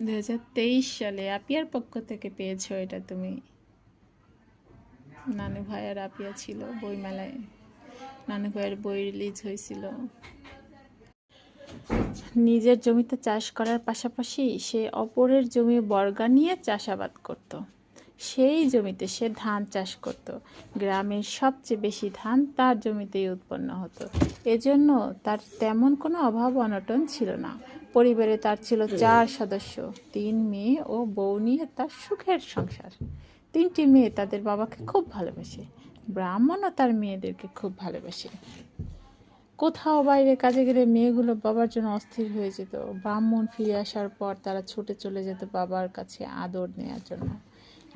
2023 সালে আপিয়ার পক্ষ থেকে পেয়েছো এটা তুমি। নানু ভাই আর আপিয়া ছিল বইমেলায়, নানু ভাইয়ের বই রিলিজ হয়েছিল। নিজের জমিতে চাষ করার পাশাপাশি সে অপরের জমি বর্গা নিয়ে চাষাবাদ করত। সেই জমিতে সে ধান চাষ করত। গ্রামের সবচেয়ে বেশি ধান তার জমিতেই উৎপন্ন হতো। এজন্য তার তেমন কোনো অভাব অনটন ছিল না। পরিবারে তার ছিল 4 সদস্য, 3 মেয়ে ও বউ নিয়ে তার সুখের সংসার। 3টি মেয়ে তাদের বাবাকে খুব ভালোবাসে। ব্রাহ্মণও তার মেয়েদেরকে খুব ভালোবাসে। কোথাও বাইরে কাজে গেলে মেয়েগুলো বাবার জন্য অস্থির হয়ে যেত। ব্রাহ্মণ ফিরে আসার পর তারা ছুটে চলে যেত বাবার কাছে আদর নেওয়ার জন্য।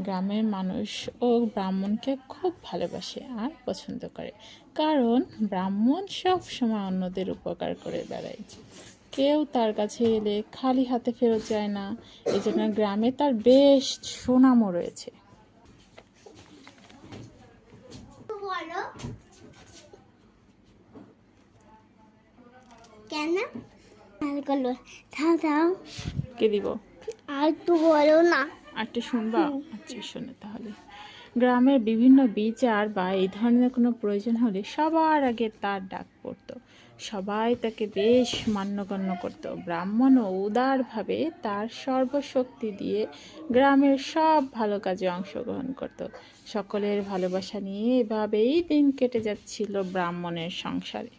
গ্রামের মানুষ ও ব্রাহ্মণকে খুব ভালোবাসে আর পছন্দ করে, কারণ ব্রাহ্মণ সব সময় অন্যদের উপকার করে বেড়ায়। কেউ তার কাছে এলে খালি হাতে ফেরত যায় না। এই জন্য গ্রামে তার বেশ সুনামও রয়েছে। কেন দাও কে দিব? আর একটু বলো না। আরটা শুনবা? আচ্ছা শোনো তাহলে। গ্রামের বিভিন্ন বিচার বা এই ধরনের কোনো প্রয়োজন হলে সবার আগে তার ডাক পড়তো। সবাই তাকে বেশ মান্যগণ্য করত। ব্রাহ্মণও উদারভাবে তার সর্বশক্তি দিয়ে গ্রামের সব ভালো কাজে অংশগ্রহণ করত। সকলের ভালোবাসা নিয়ে এভাবেই দিন কেটে যাচ্ছিল ব্রাহ্মণের সংসারে।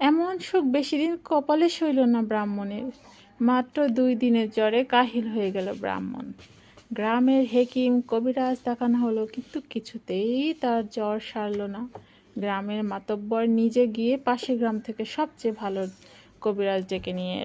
এমন সুখ বেশি দিন কপালে সইল না ব্রাহ্মণের। মাত্র 2 দিনের জ্বরে কাহিল হয়ে গেল ব্রাহ্মণ। গ্রামের হেকিম কবিরাজ দেখানো হলো, কিন্তু কিছুতেই তার জ্বর সারল না। গ্রামের মাতব্বর নিজে গিয়ে পাশের গ্রাম থেকে সবচেয়ে ভালো কবিরাজ ডেকে নিয়ে